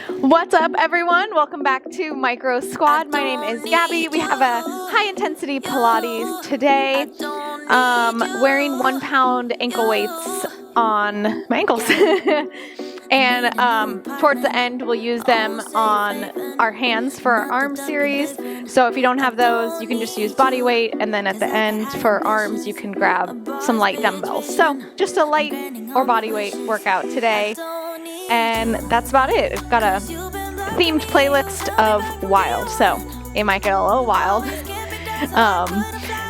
What's up, everyone? Welcome back to Micro Squad. My name is Gabby. We have a high intensity Pilates today. Wearing 1 pound ankle weights on my ankles. And towards the end, we'll use them on our hands for our arm series. So if you don't have those, you can just use body weight. And then at the end for arms, you can grab some light dumbbells. So just a light or body weight workout today. And that's about it. I've got a themed playlist of wild. So it might get a little wild.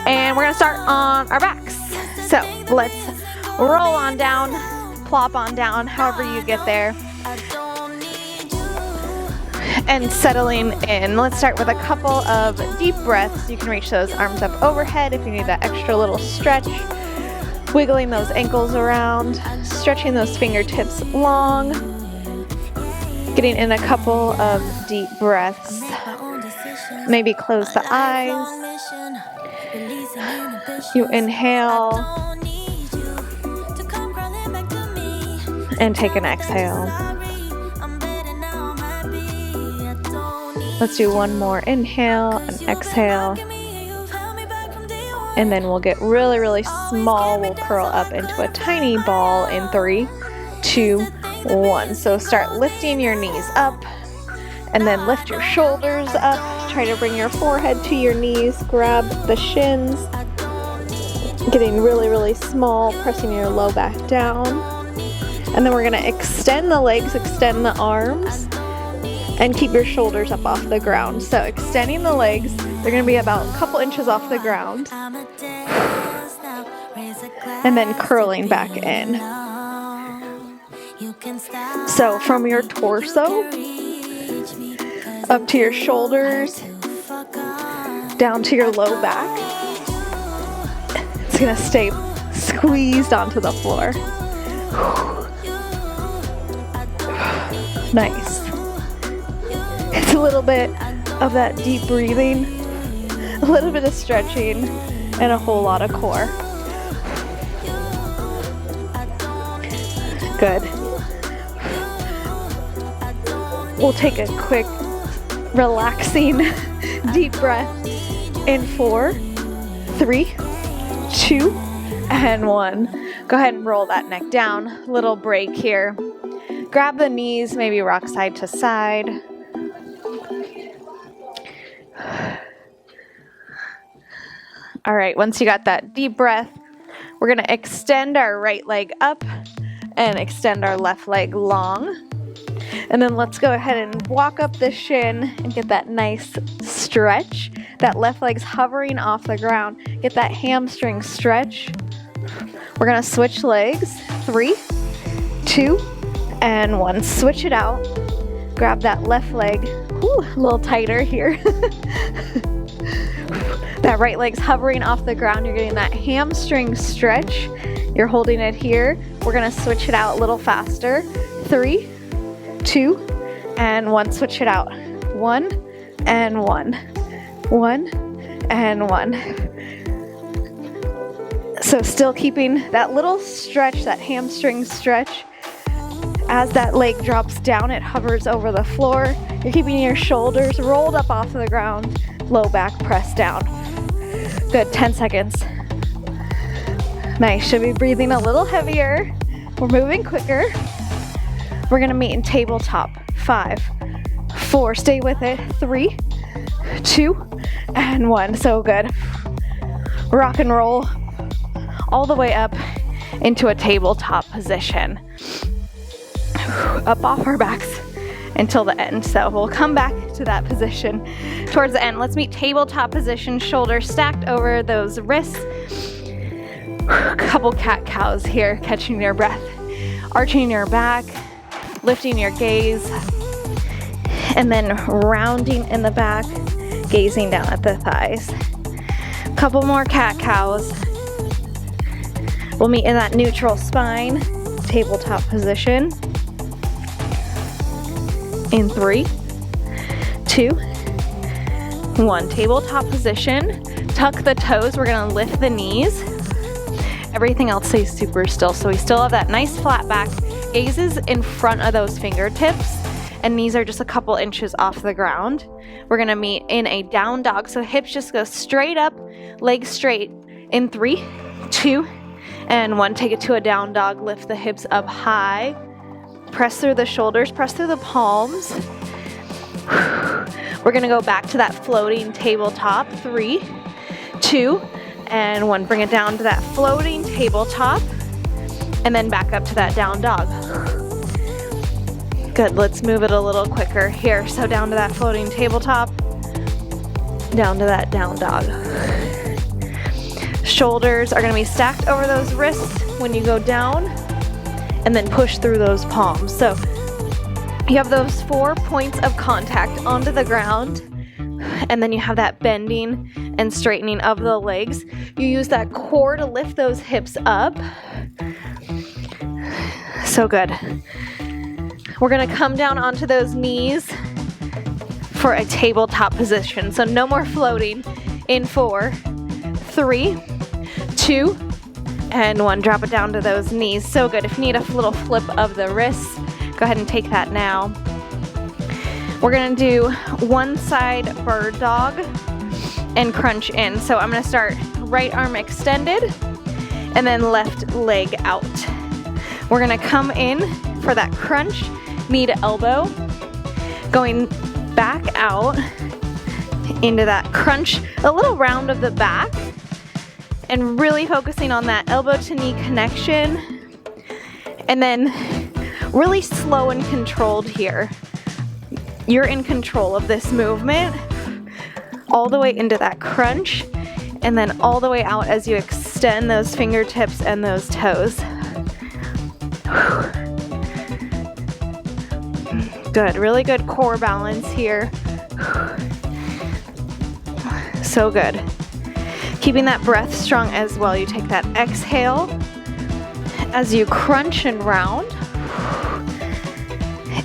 And we're going to start on our backs. So let's roll on down, plop on down, however you get there. And settling in. Let's start with a couple of deep breaths. You can reach those arms up overhead if you need that extra little stretch. Wiggling those ankles around, stretching those fingertips long. Getting in a couple of deep breaths. Maybe close the eyes. You inhale and take an exhale. Let's do one more inhale and exhale. And then we'll get really, really small. We'll curl up into a tiny ball in 3, 2, 1. So start lifting your knees up and then lift your shoulders up. Try to bring your forehead to your knees. Grab the shins. Getting really, really small, pressing your low back down. And then we're going to extend the legs, extend the arms, and keep your shoulders up off the ground. So extending the legs, they're going to be about a couple inches off the ground. And then curling back in. So from your torso, up to your shoulders, down to your low back. It's going to stay squeezed onto the floor. Nice. It's a little bit of that deep breathing, a little bit of stretching, and a whole lot of core. Good. We'll take a quick, relaxing, deep breath in 4, 3, 2, and 1. Go ahead and roll that neck down. Little break here. Grab the knees, maybe rock side to side. All right, once you got that deep breath, we're going to extend our right leg up and extend our left leg long. And then let's go ahead and walk up the shin and get that nice stretch. That left leg's hovering off the ground. Get that hamstring stretch. We're going to switch legs. 3, 2, and 1. Switch it out. Grab that left leg. Ooh, a little tighter here. That right leg's hovering off the ground. You're getting that hamstring stretch. You're holding it here. We're going to switch it out a little faster. 3, 2, and 1. Switch it out. 1, and 1. 1, and 1. So still keeping that little stretch, that hamstring stretch. As that leg drops down, it hovers over the floor. You're keeping your shoulders rolled up off the ground. Low back pressed down. Good, 10 seconds. Nice, should be breathing a little heavier. We're moving quicker. We're gonna meet in tabletop. 5, 4, stay with it. 3, 2, and 1. So good. Rock and roll all the way up into a tabletop position. Up off our backs until the end. So we'll come back to that position towards the end. Let's meet tabletop position, shoulders stacked over those wrists. A couple cat-cows here, catching your breath. Arching your back, lifting your gaze, and then rounding in the back, gazing down at the thighs. A couple more cat-cows. We'll meet in that neutral spine, tabletop position. In 3, 2, 1. Tabletop position. Tuck the toes. We're going to lift the knees. Everything else stays super still. So we still have that nice flat back. Gaze is in front of those fingertips. and knees are just a couple inches off the ground. We're gonna meet in a down dog. So hips just go straight up, legs straight in 3, 2, and 1. Take it to a down dog. Lift the hips up high. Press through the shoulders, press through the palms. We're gonna go back to that floating tabletop. 3, 2, and 1. Bring it down to that floating tabletop, and then back up to that down dog. Good, let's move it a little quicker here. So down to that floating tabletop, down to that down dog. Shoulders are gonna be stacked over those wrists when you go down, and then push through those palms. So you have those 4 points of contact onto the ground, and then you have that bending and straightening of the legs. You use that core to lift those hips up. So good. We're gonna come down onto those knees for a tabletop position. So no more floating in 4, 3, 2, and 1. Drop it down to those knees. So good. If you need a little flip of the wrists, go ahead and take that now. We're gonna do one side bird dog and crunch in. So I'm gonna start right arm extended and then left leg out. We're gonna come in for that crunch, knee to elbow, going back out into that crunch, a little round of the back, and really focusing on that elbow to knee connection, and then really slow and controlled here. You're in control of this movement, all the way into that crunch, and then all the way out as you extend those fingertips and those toes. Good, really good core balance here. So good. Keeping that breath strong as well. You take that exhale as you crunch and round.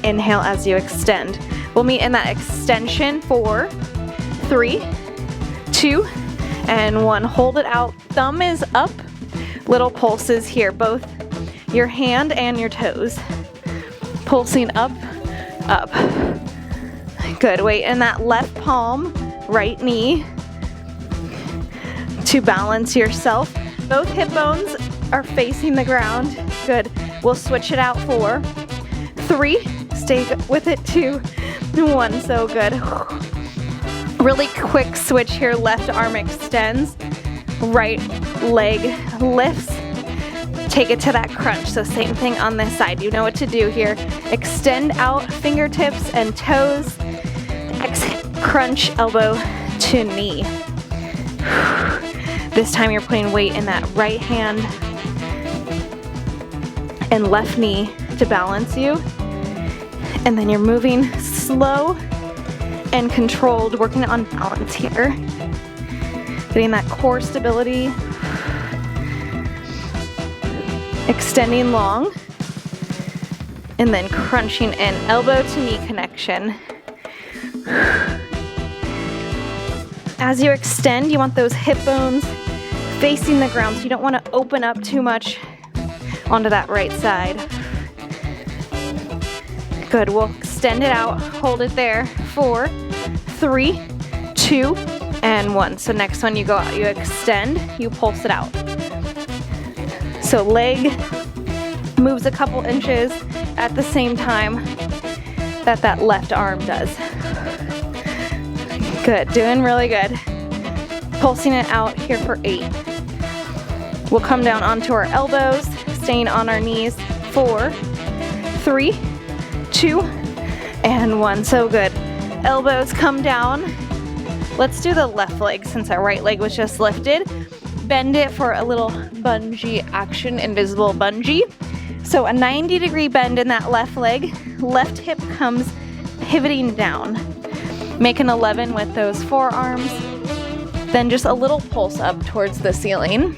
Inhale as you extend. We'll meet in that extension. 4, 3, 2, and 1. Hold it out. Thumb is up. Little pulses here, both your hand and your toes. Pulsing up, up. Good. Weight in that left palm, right knee to balance yourself. Both hip bones are facing the ground. Good. We'll switch it out. 4, 3, stay with it. 2, 1. So good. Really quick switch here. Left arm extends, right leg lifts. Take it to that crunch. So same thing on this side. You know what to do here. Extend out fingertips and toes. Exhale, crunch, elbow to knee. This time you're putting weight in that right hand and left knee to balance you. And then you're moving slow and controlled, working on balance here. Getting that core stability. Extending long, and then crunching in, elbow to knee connection. As you extend, you want those hip bones facing the ground, so you don't want to open up too much onto that right side. Good, we'll extend it out, hold it there. 4, 3, 2, and 1. So next one, you go out, you extend, you pulse it out. So leg moves a couple inches at the same time that left arm does. Good, doing really good. Pulsing it out here for 8. We'll come down onto our elbows, staying on our knees. 4, 3, 2, and 1. So good. Elbows come down. Let's do the left leg since our right leg was just lifted. Bend it for a little bungee action, invisible bungee. So a 90-degree bend in that left leg. Left hip comes pivoting down. Make an 11 with those forearms. Then just a little pulse up towards the ceiling.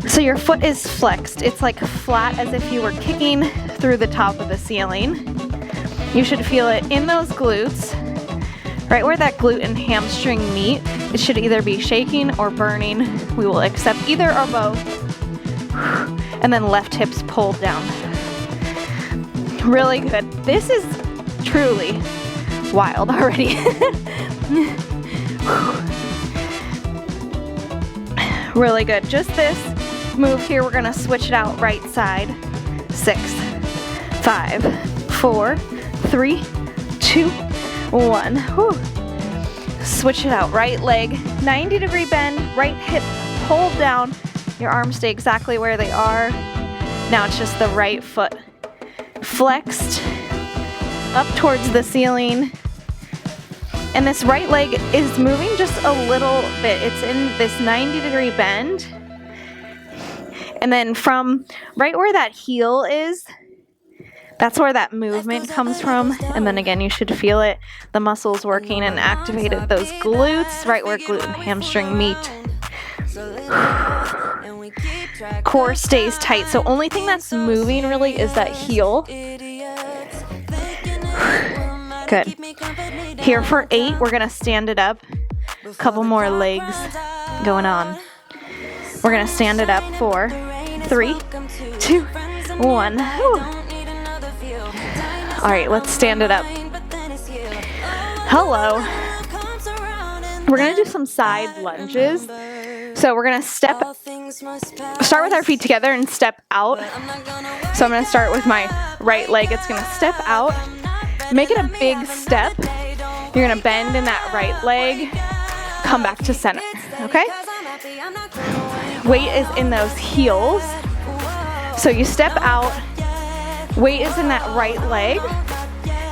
So your foot is flexed. It's like flat as if you were kicking through the top of the ceiling. You should feel it in those glutes. Right where that glute and hamstring meet, it should either be shaking or burning. We will accept either or both. And then left hips pulled down. Really good. This is truly wild already. Really good. Just this move here, we're gonna switch it out right side. 6, 5, 4, 3, 2, 1. Whew. Switch it out. Right leg, 90-degree bend, right hip pulled down. Your arms stay exactly where they are. Now it's just the right foot flexed up towards the ceiling. And this right leg is moving just a little bit. It's in this 90-degree bend. And then from right where that heel is, that's where that movement comes from. And then again, you should feel it. The muscles working and activated those glutes, right where glute and hamstring meet. Core stays tight. So only thing that's moving really is that heel. Good. Here for 8, we're gonna stand it up. A couple more legs going on. We're gonna stand it up for 3, 2, 1. Whew. All right, let's stand it up. Hello. We're gonna do some side lunges. So we're gonna start with our feet together and step out. So I'm gonna start with my right leg. It's gonna step out. Make it a big step. You're gonna bend in that right leg. Come back to center, okay? Weight is in those heels. So you step out. Weight is in that right leg.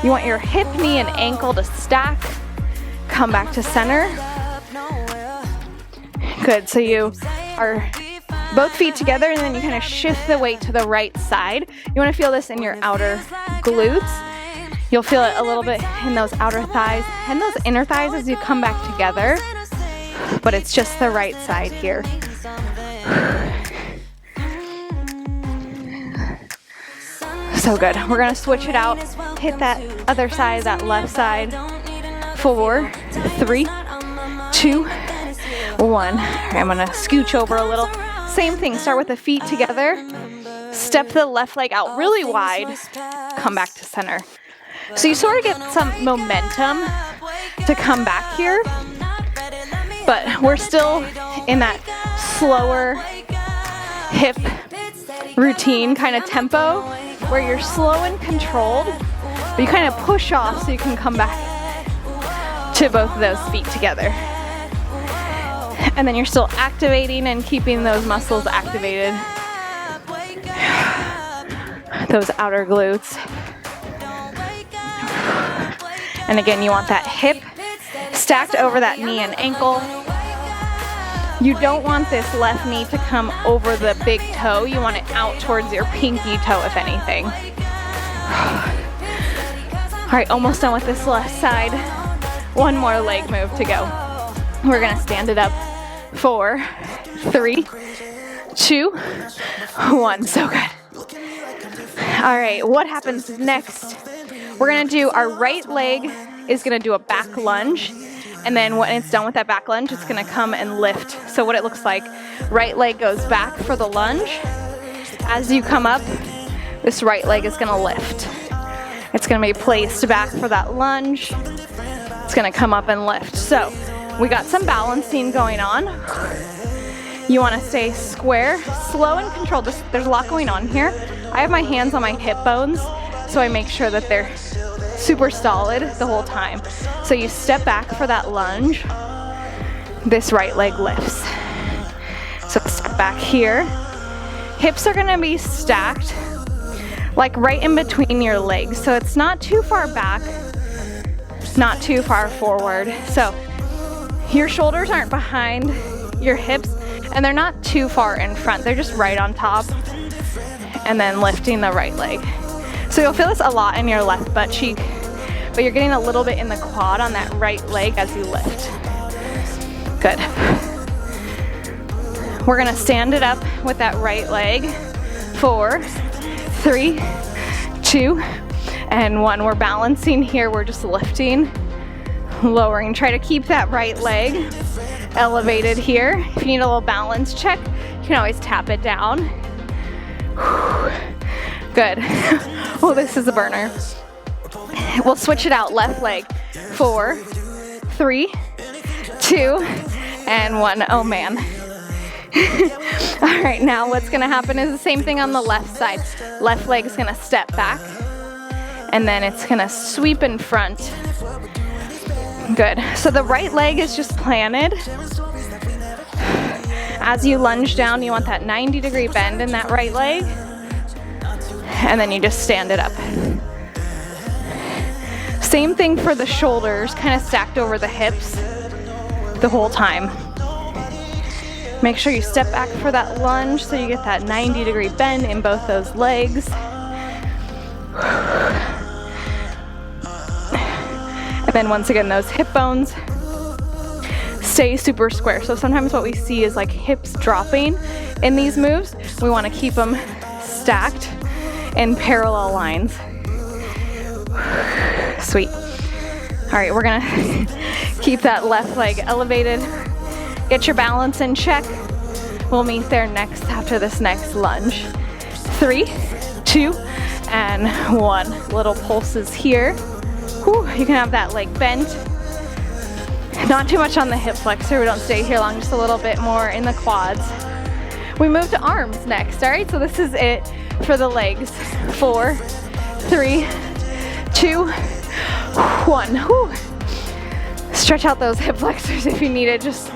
You want your hip, knee, and ankle to stack. Come back to center. Good, so you are both feet together and then you kind of shift the weight to the right side. You want to feel this in your outer glutes. You'll feel it a little bit in those outer thighs and those inner thighs as you come back together. But it's just the right side here. So good. We're going to switch it out. Hit that other side, that left side. 4, 3, 2, 1. I'm going to scooch over a little. Same thing. Start with the feet together. Step the left leg out really wide. Come back to center. So you sort of get some momentum to come back here. But we're still in that slower hip routine kind of tempo where you're slow and controlled, but you kind of push off so you can come back to both of those feet together. And then you're still activating and keeping those muscles activated. Those outer glutes. And again, you want that hip stacked over that knee and ankle. You don't want this left knee to come over the big toe. You want it out towards your pinky toe, if anything. All right, almost done with this left side. One more leg move to go. We're gonna stand it up. 4, 3, 2, 1. So good. All right, what happens next? We're gonna do our right leg is gonna do a back lunge. And then when it's done with that back lunge, it's gonna come and lift. So what it looks like, right leg goes back for the lunge. As you come up, this right leg is gonna lift. It's gonna be placed back for that lunge. It's gonna come up and lift. So we got some balancing going on. You wanna stay square, slow and controlled. There's a lot going on here. I have my hands on my hip bones, so I make sure that they're super solid the whole time. So you step back for that lunge. This right leg lifts. So step back here. Hips are gonna be stacked like right in between your legs. So it's not too far back, not too far forward. So your shoulders aren't behind your hips and they're not too far in front. They're just right on top. And then lifting the right leg. So you'll feel this a lot in your left butt cheek, but you're getting a little bit in the quad on that right leg as you lift. Good. We're gonna stand it up with that right leg. 4, 3, 2, and 1. We're balancing here. We're just lifting, lowering. Try to keep that right leg elevated here. If you need a little balance check, you can always tap it down. Good. Oh, this is a burner. We'll switch it out. Left leg. 4, 3, 2, and 1. Oh man. All right, now what's gonna happen is the same thing on the left side. Left leg's gonna step back, and then it's gonna sweep in front. Good. So the right leg is just planted. As you lunge down, you want that 90-degree bend in that right leg, and then you just stand it up. Same thing for the shoulders, kind of stacked over the hips the whole time. Make sure you step back for that lunge so you get that 90-degree bend in both those legs. And then once again, those hip bones stay super square. So sometimes what we see is like hips dropping in these moves. We want to keep them stacked in parallel lines. Sweet. All right, we're gonna keep that left leg elevated. Get your balance in check. We'll meet there next after this next lunge. 3, 2, and 1. Little pulses here. Whew, you can have that leg bent. Not too much on the hip flexor. We don't stay here long, just a little bit more in the quads. We move to arms next, all right? So this is it for the legs. 4, 3, 2, 1. Whew. Stretch out those hip flexors if you need it. Just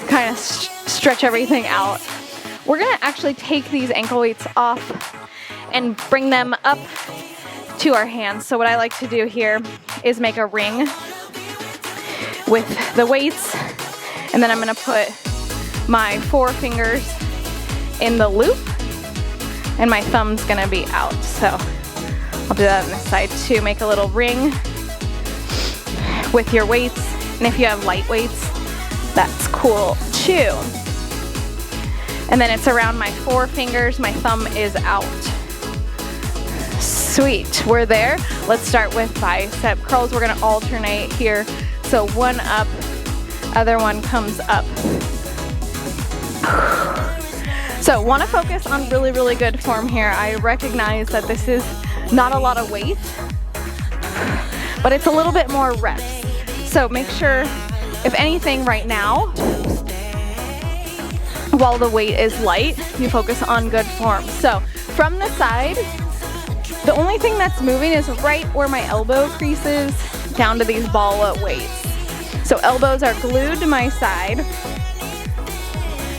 kind of stretch everything out. We're gonna actually take these ankle weights off and bring them up to our hands. So what I like to do here is make a ring with the weights, and then I'm gonna put my 4 fingers in the loop, and my thumb's gonna be out. So I'll do that on this side too. Make a little ring with your weights, and if you have light weights, that's cool too. And then it's around my 4 fingers, my thumb is out. Sweet, we're there. Let's start with bicep curls. We're gonna alternate here. So one up, other one comes up. So wanna focus on really, really good form here. I recognize that this is not a lot of weight, but it's a little bit more reps. So make sure, if anything right now, while the weight is light, you focus on good form. So from the side, the only thing that's moving is right where my elbow creases down to these Bala weights. So elbows are glued to my side,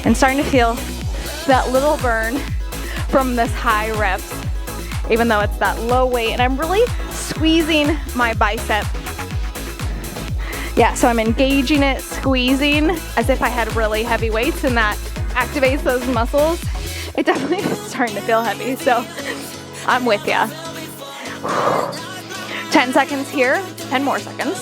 and starting to feel that little burn from this high reps, even though it's that low weight, and I'm really squeezing my bicep. Yeah, so I'm engaging it, squeezing as if I had really heavy weights, and that activates those muscles. It definitely is starting to feel heavy, so I'm with ya. 10 seconds here, 10 more seconds.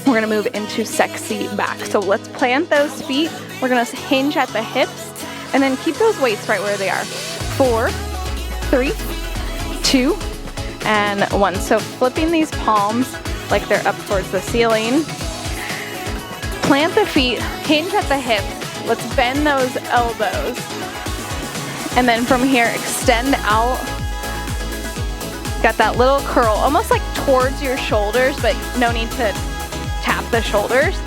We're gonna move into sexy back. So let's plant those feet. We're gonna hinge at the hips, and then keep those weights right where they are. 4, 3, 2, and 1. So flipping these palms like they're up towards the ceiling. Plant the feet, hinge at the hips. Let's bend those elbows. And then from here, extend out. Got that little curl, almost like towards your shoulders, but no need to tap the shoulders.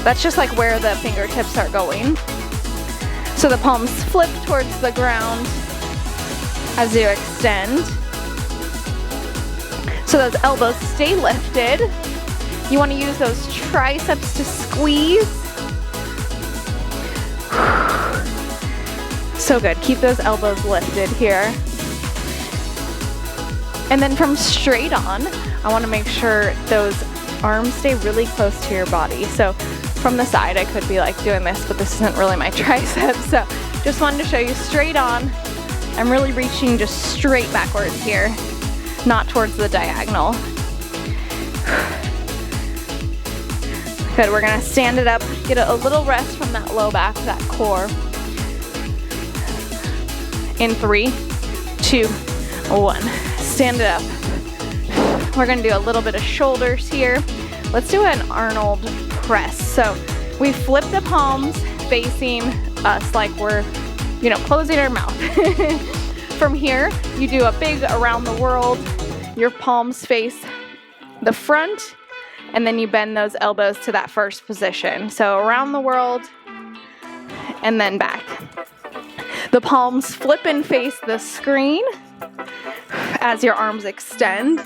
That's just like where the fingertips are going. So the palms flip towards the ground as you extend. So those elbows stay lifted. You want to use those triceps to squeeze. So good. Keep those elbows lifted here. And then from straight on, I want to make sure those arms stay really close to your body. So from the side, I could be like doing this, but this isn't really my triceps. So just wanted to show you straight on. I'm really reaching just straight backwards here, not towards the diagonal. Good, we're gonna stand it up, get a little rest from that low back, that core. In 3, 2, 1. Stand it up. We're gonna do a little bit of shoulders here. Let's do an Arnold press. So we flip the palms facing us like we're, closing our mouth. From here, you do a big around the world. Your palms face the front, and then you bend those elbows to that first position. So around the world, and then back. The palms flip and face the screen as your arms extend.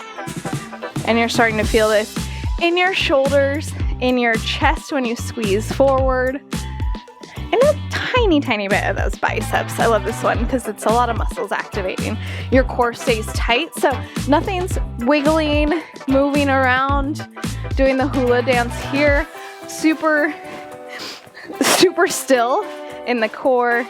And you're starting to feel this in your shoulders, in your chest when you squeeze forward, and a tiny, tiny bit of those biceps. I love this one because it's a lot of muscles activating. Your core stays tight, so nothing's wiggling, moving around, doing the hula dance here. Super, super still in the core.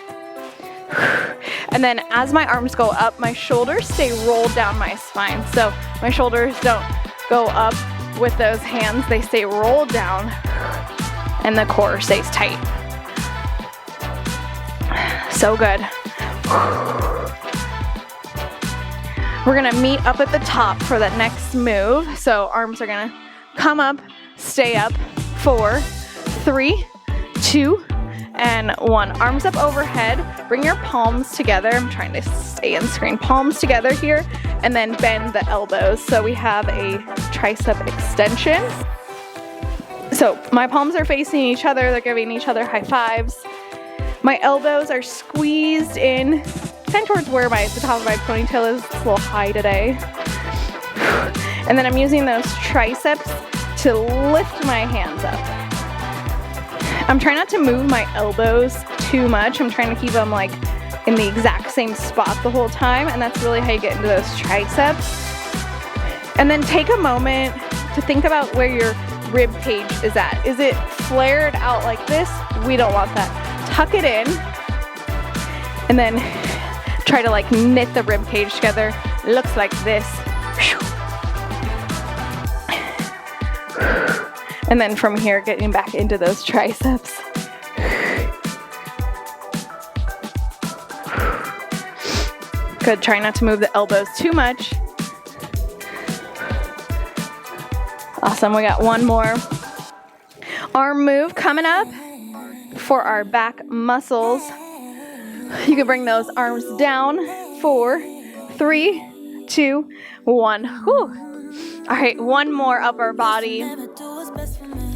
And then as my arms go up, my shoulders stay rolled down my spine. So my shoulders don't go up with those hands, they stay rolled down, and the core stays tight. So good. We're gonna meet up at the top for that next move. So arms are gonna come up, stay up. 4, 3, 2, and 1. Arms up overhead. Bring your palms together. I'm trying to stay in screen. Palms together here, and then bend the elbows. So we have a tricep extension. So my palms are facing each other. They're giving each other high fives. My elbows are squeezed in, kind of towards where the top of my ponytail is. It's a little high today. And then I'm using those triceps to lift my hands up. I'm trying not to move my elbows too much. I'm trying to keep them like in the exact same spot the whole time, and that's really how you get into those triceps. And then take a moment to think about where your rib cage is at. Is it flared out like this? We don't want that. Tuck it in, and then try to like knit the rib cage together. It looks like this. And then from here, getting back into those triceps. Good, try not to move the elbows too much. Awesome, we got one more. Arm move coming up for our back muscles. You can bring those arms down. 4, 3, 2, 1. Whew. All right, one more upper body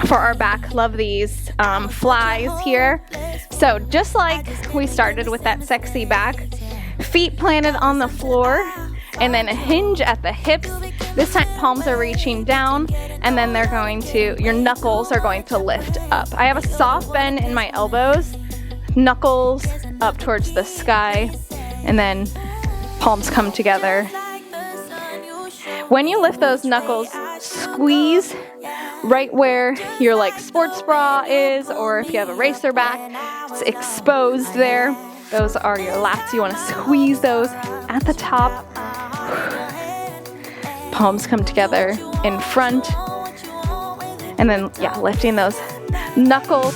for our back. Love these flies here. So just like we started with that sexy back, feet planted on the floor, and then a hinge at the hips. This time palms are reaching down, and then your knuckles are going to lift up. I have a soft bend in my elbows, knuckles up towards the sky, and then palms come together. When you lift those knuckles, squeeze right where your like sports bra is, or if you have a racer back, it's exposed there. Those are your lats. You want to squeeze those at the top. Palms come together in front. And then, lifting those knuckles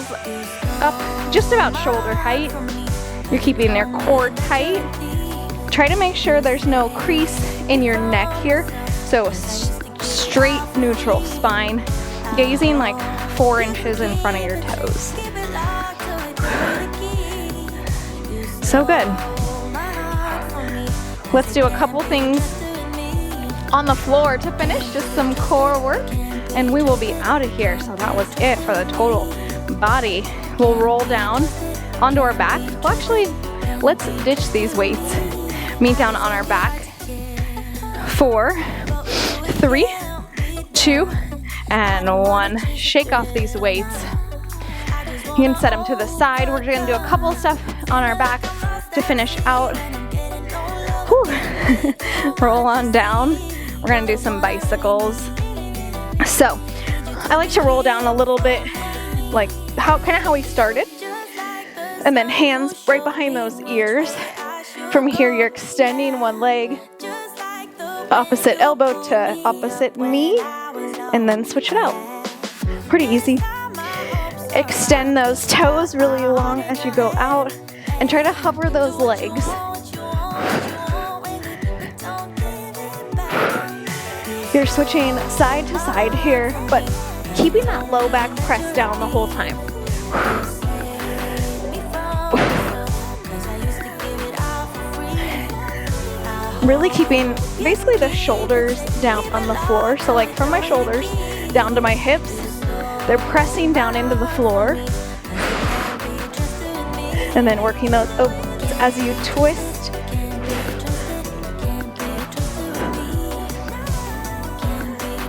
up just about shoulder height. You're keeping your core tight. Try to make sure there's no crease in your neck here. So straight neutral spine, gazing like 4 inches in front of your toes. So good. Let's do a couple things on the floor to finish, just some core work, and we will be out of here. So that was it for the total body. We'll roll down onto our back. Well, actually, let's ditch these weights. Meet down on our back. 4, 3, 2, and 1. Shake off these weights. You can set them to the side. We're going to do a couple of stuff on our back to finish out. Roll on down. We're going to do some bicycles. So I like to roll down a little bit like how we started. And then hands right behind those ears. From here, you're extending one leg, opposite elbow to opposite knee, and then switch it out. Pretty easy. Extend those toes really long as you go out, and try to hover those legs. You're switching side to side here, but keeping that low back pressed down the whole time. Really keeping basically the shoulders down on the floor. So like from my shoulders down to my hips, they're pressing down into the floor. And then working those obliques as you twist.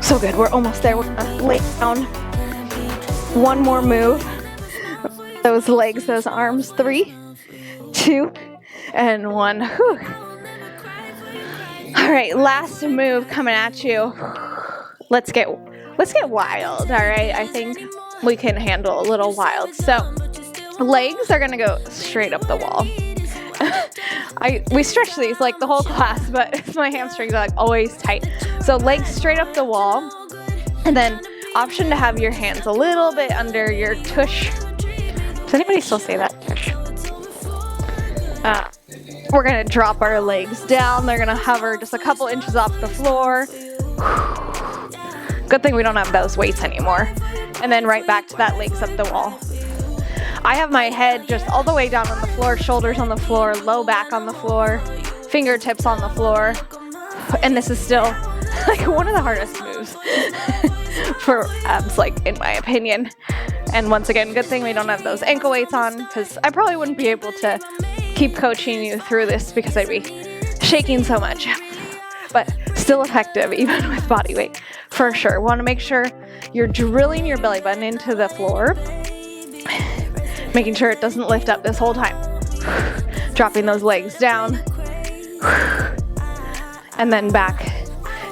So good, we're almost there. We're gonna lay down. One more move. Those legs, those arms. 3, 2, and 1. Whew. All right, last move coming at you. Let's get wild, all right? I think we can handle a little wild. So legs are gonna go straight up the wall. We stretch these like the whole class, but my hamstrings are like always tight. So legs straight up the wall, and then option to have your hands a little bit under your tush. Does anybody still say that? Tush. We're gonna drop our legs down. They're gonna hover just a couple inches off the floor. Good thing we don't have those weights anymore. And then right back to that legs up the wall. I have my head just all the way down on the floor, shoulders on the floor, low back on the floor, fingertips on the floor. And this is still like one of the hardest moves for abs, like in my opinion. And once again, good thing we don't have those ankle weights on, because I probably wouldn't be able to keep coaching you through this because I'd be shaking so much. But still effective even with body weight, for sure. Want to make sure you're drilling your belly button into the floor, making sure it doesn't lift up this whole time. Dropping those legs down. And then back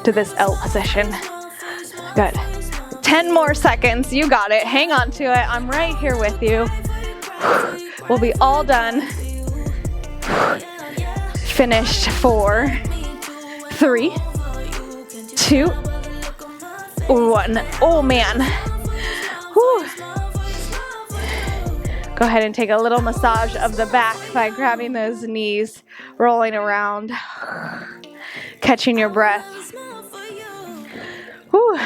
to this L position. Good. 10 more seconds. You got it. Hang on to it. I'm right here with you. We'll be all done. Finished. 4, 3, 2, 1. Oh man. Whew. Go ahead and take a little massage of the back by grabbing those knees, rolling around, catching your breath. Whew.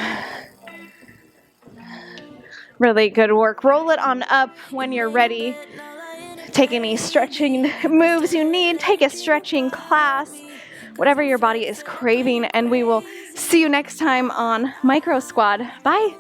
Really good work. Roll it on up when you're ready. Take any stretching moves you need. Take a stretching class, whatever your body is craving, and we will see you next time on Micro Squad. Bye.